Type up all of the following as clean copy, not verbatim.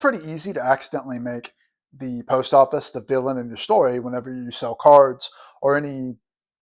pretty easy to accidentally make the post office the villain in your story whenever you sell cards or any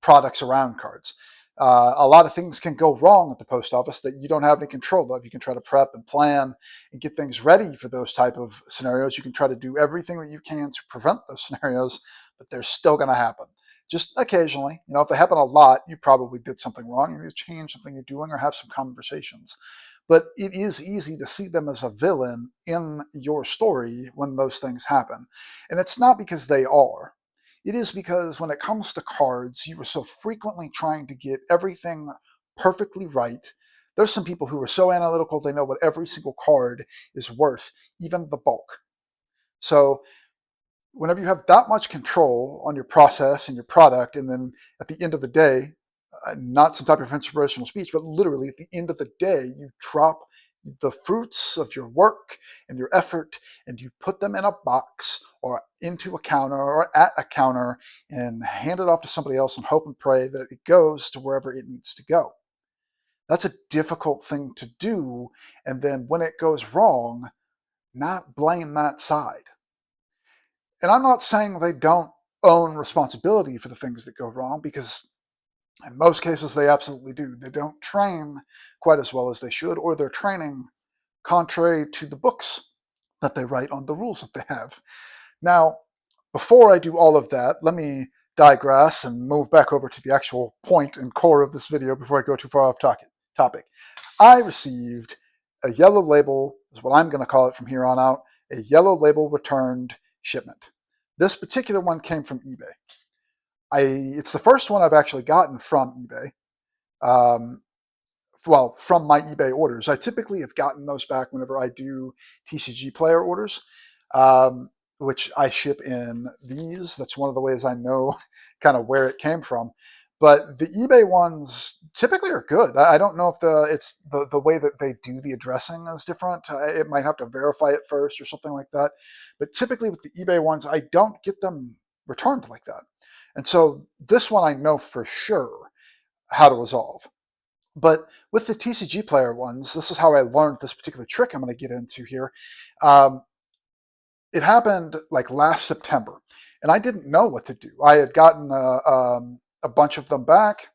products around cards. A lot of things can go wrong at the post office that you don't have any control of. You can try to prep and plan and get things ready for those type of scenarios. You can try to do everything that you can to prevent those scenarios, but they're still going to happen. Just occasionally, if they happen a lot, you probably did something wrong. You need to change something you're doing or have some conversations. But it is easy to see them as a villain in your story when those things happen. And it's not because they are. It is because when it comes to cards, you are so frequently trying to get everything perfectly right. There's some people who are so analytical, they know what every single card is worth, even the bulk. So whenever you have that much control on your process and your product, and then at the end of the day, not some type of inspirational speech, but literally at the end of the day, you drop the fruits of your work and your effort and you put them in a box or into a counter or at a counter and hand it off to somebody else and hope and pray that it goes to wherever it needs to go. That's a difficult thing to do. And then when it goes wrong, not blame that side. And I'm not saying they don't own responsibility for the things that go wrong, because in most cases they absolutely do. They don't train quite as well as they should, or they're training contrary to the books that they write on the rules that they have. Now, before I do all of that, let me digress and move back over to the actual point and core of this video before I go too far off topic. I received a yellow label, is what I'm going to call it from here on out, a yellow label returned shipment. This particular one came from eBay. It's the first one I've actually gotten from eBay. Well, from my eBay orders. I typically have gotten those back whenever I do TCGplayer orders, which I ship in these. That's one of the ways I know kind of where it came from. But the eBay ones typically are good. I don't know if it's the way that they do the addressing is different. It might have to verify it first or something like that. But typically with the eBay ones, I don't get them returned like that. And so this one I know for sure how to resolve. But with the TCGplayer ones, this is how I learned this particular trick I'm going to get into here. Um, it happened like last September, and I didn't know what to do. I had gotten a bunch of them back.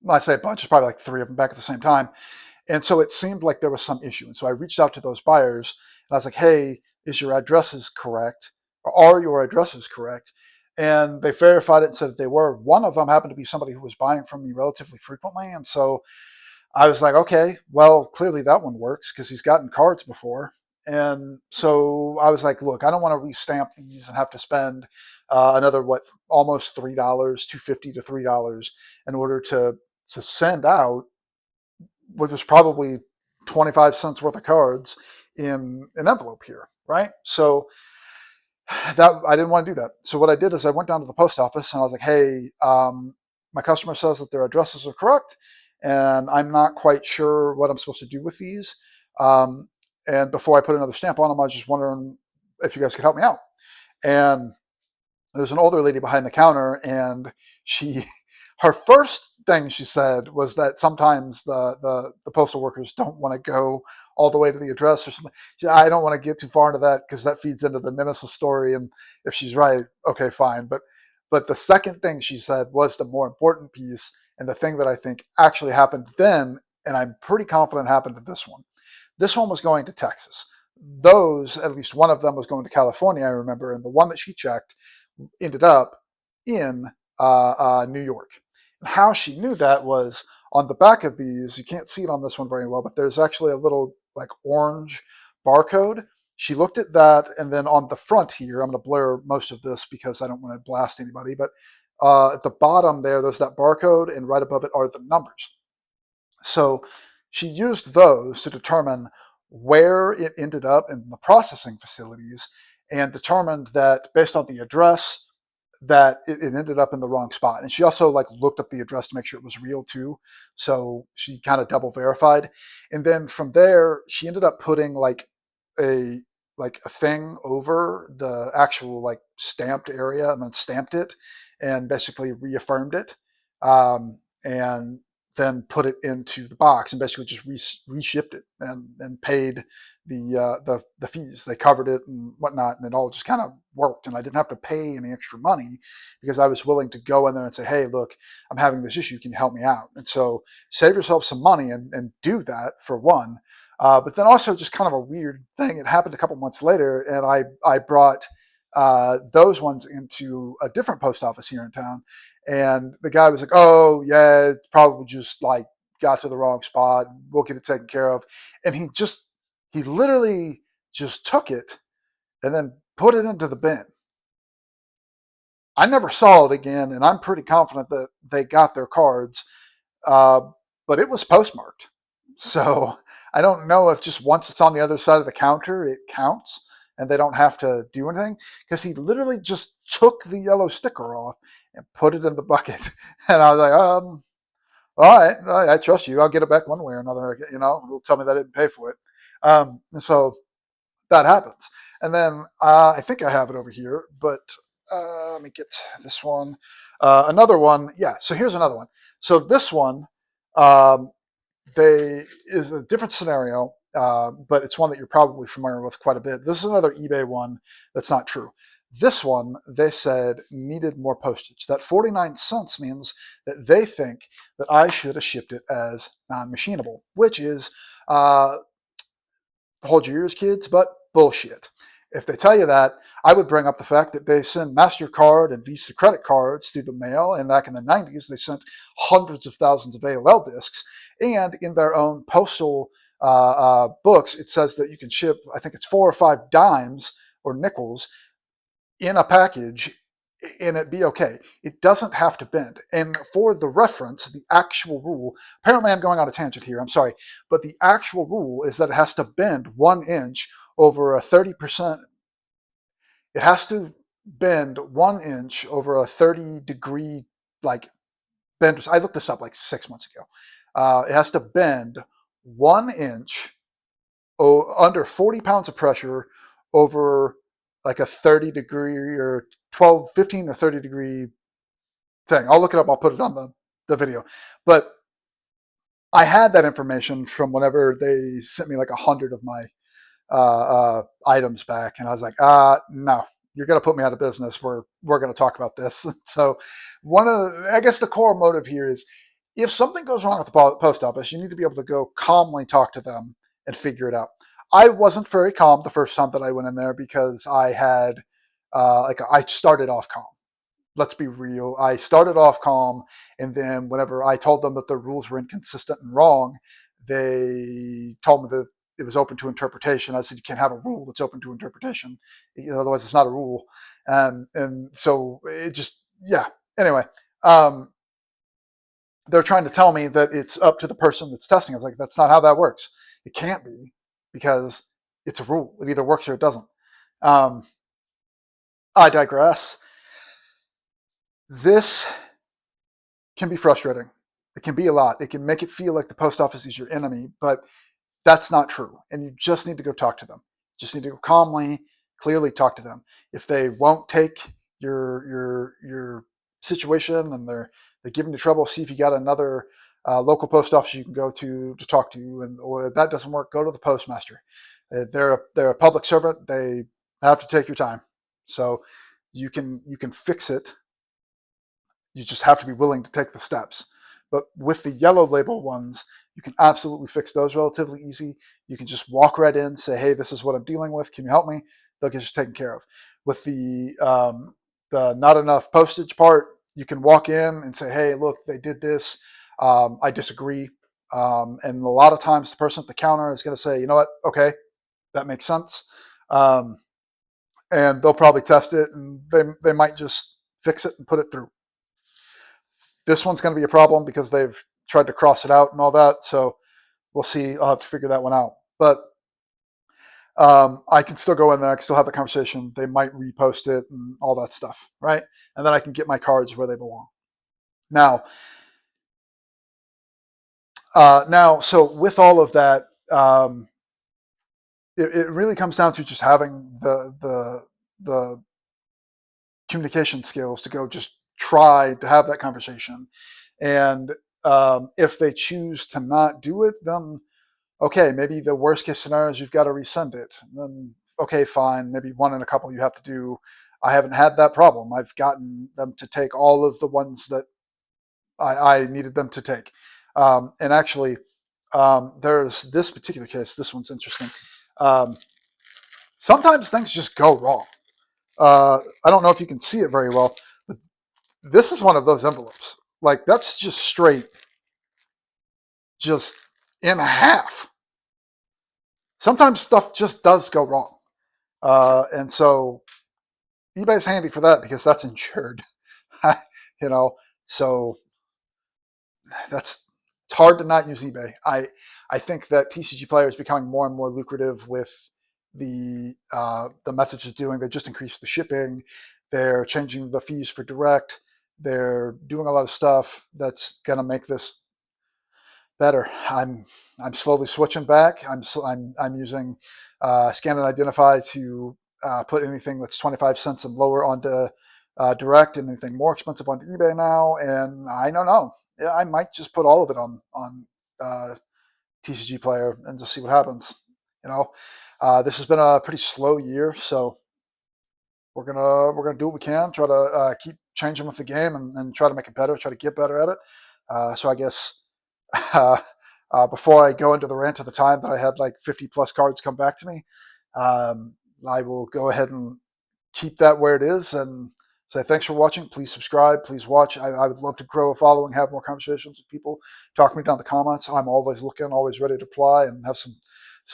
When I say a bunch, it's probably like 3 of them back at the same time. And so it seemed like there was some issue. And so I reached out to those buyers, and I was like, hey, is your addresses correct? Or are your addresses correct? And they verified it and said that they were. One of them happened to be somebody who was buying from me relatively frequently. And so I was like, okay, well, clearly that one works because he's gotten cards before. And so I was like, look, I don't want to restamp these and have to spend another, almost $3, $2.50 to $3 in order to send out what was probably 25 cents worth of cards in an envelope here, right? So that I didn't want to do that. So what I did is I went down to the post office and I was like, hey, my customer says that their addresses are correct, and I'm not quite sure what I'm supposed to do with these. And before I put another stamp on them, I was just wondering if you guys could help me out. And there's an older lady behind the counter, and she her first thing she said was that sometimes the postal workers don't want to go all the way to the address or something. I don't want to get too far into that because that feeds into the Minnesota story, and if she's right, okay, fine. But the second thing she said was the more important piece, and the thing that I think actually happened then, and I'm pretty confident happened to this one. This one was going to Texas. Those, at least one of them, was going to California, I remember, and the one that she checked ended up in New York. And how she knew that was on the back of these. You can't see it on this one very well, but there's actually a little like orange barcode. She looked at that, and then on the front here, I'm going to blur most of this because I don't want to blast anybody, but at the bottom there's that barcode, and right above it are the numbers. So she used those to determine where it ended up in the processing facilities, and determined that based on the address that it ended up in the wrong spot. And she also like looked up the address to make sure it was real too. So she kind of double verified. And then from there, she ended up putting a a thing over the actual like stamped area, and then stamped it and basically reaffirmed it. And then put it into the box and basically just reshipped it and paid the fees. They covered it and whatnot, and it all just kind of worked. And I didn't have to pay any extra money because I was willing to go in there and say, "Hey, look, I'm having this issue. Can you help me out?" And so save yourself some money and do that for one. But then also just kind of a weird thing. It happened a couple months later, and I brought those ones into a different post office here in town, and the guy was like, "Oh yeah, it's probably just like got to the wrong spot. We'll get it taken care of." And he literally just took it and then put it into the bin. I never saw it again, and I'm pretty confident that they got their cards, uh, but it was postmarked. So I don't know if just once it's on the other side of the counter, it counts and they don't have to do anything, because he literally just took the yellow sticker off and put it in the bucket. And I was like, all right, I trust you. I'll get it back one way or another. They'll tell me that I didn't pay for it. And so that happens. And then I think I have it over here, but let me get this one. Another one. Yeah. So here's another one. So this one, um, they is a different scenario, but it's one that you're probably familiar with quite a bit. This is another eBay one that's not true. This one, they said, needed more postage. That 49 cents means that they think that I should have shipped it as non-machinable, which is, hold your ears, kids, but bullshit. If they tell you that, I would bring up the fact that they send MasterCard and Visa credit cards through the mail, and back in the 90s, they sent hundreds of thousands of AOL discs. And in their own postal books, it says that you can ship, I think it's 4 or 5 dimes or nickels in a package and it be okay. It doesn't have to bend. And for the reference, the actual rule, apparently I'm going on a tangent here, I'm sorry, but the actual rule is that it has to bend 1 inch over a 30%. It has to bend 1 inch over a 30-degree, like, bend. I looked this up like 6 months ago. It has to bend 1 inch under 40 pounds of pressure over like a 30-degree or 12, 15 or 30-degree thing. I'll look it up. I'll put it on the video. But I had that information from whenever they sent me like 100 of my items back. And I was like, no, you're going to put me out of business. We're going to talk about this. So I guess the core motive here is, if something goes wrong at the post office, you need to be able to go calmly talk to them and figure it out. I wasn't very calm the first time that I went in there because I had, I started off calm. Let's be real. I started off calm, and then whenever I told them that the rules were inconsistent and wrong, they told me that it was open to interpretation. I said, you can't have a rule that's open to interpretation, otherwise it's not a rule. And so it just, yeah. Anyway, um, they're trying to tell me that it's up to the person that's testing. I was like, that's not how that works. It can't be, because it's a rule. It either works or it doesn't. Um, I digress. This can be frustrating. It can be a lot. It can make it feel like the post office is your enemy, but that's not true. And you just need to go talk to them. You just need to go calmly, clearly talk to them. If they won't take your situation and they're giving you trouble, see if you got another local post office you can go to talk to. And or if that doesn't work, go to the postmaster. They're a public servant. They have to take your time. So you can fix it. You just have to be willing to take the steps. But with the yellow label ones, you can absolutely fix those relatively easy. You can just walk right in, say, hey, this is what I'm dealing with. Can you help me? They'll get you taken care of. With the not enough postage part, you can walk in and say, hey, look, they did this. I disagree. And a lot of times the person at the counter is going to say, you know what? Okay, that makes sense. And they'll probably test it, and they might just fix it and put it through. This one's going to be a problem because they've tried to cross it out and all that. So we'll see. I'll have to figure that one out. But I can still go in there. I can still have the conversation. They might repost it and all that stuff, right? And then I can get my cards where they belong. Now, so with all of that, it really comes down to just having the communication skills to go just try to have that conversation. And If they choose to not do it, then okay, maybe the worst case scenario is you've got to resend it. Then okay, fine, maybe one in a couple you have to do. I haven't had that problem. I've gotten them to take all of the ones that I needed them to take. And actually, there's this particular case. This one's interesting. Um, Sometimes things just go wrong. I don't know if you can see it very well, but this is one of those envelopes. Like that's just straight, just in half. Sometimes stuff just does go wrong. And so eBay's handy for that because that's insured. you know, so that's it's hard to not use eBay. I think that TCGplayer is becoming more and more lucrative with the methods it's doing. They just increased the shipping. They're changing the fees for direct. They're doing a lot of stuff that's going to make this better. I'm slowly switching back. I'm using Scan and Identify to put anything that's 25 cents and lower onto direct, and anything more expensive onto eBay now. And I don't know. Yeah, I might just put all of it on TCGplayer and just see what happens. You know, this has been a pretty slow year, so we're gonna do what we can, try to keep changing with the game and try to make it better, try to get better at it. So I guess uh, before I go into the rant of the time that I had like 50 plus cards come back to me, um, I will go ahead and keep that where it is and say thanks for watching. Please subscribe. Please watch. I would love to grow a following, have more conversations with people. Talk to me down in the comments. I'm always looking, always ready to reply and have some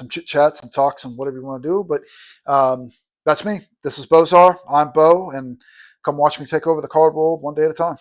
chit chats and talks and whatever you want to do. But that's me. This is Beauzaar. I'm Beau, and come watch me take over the card world one day at a time.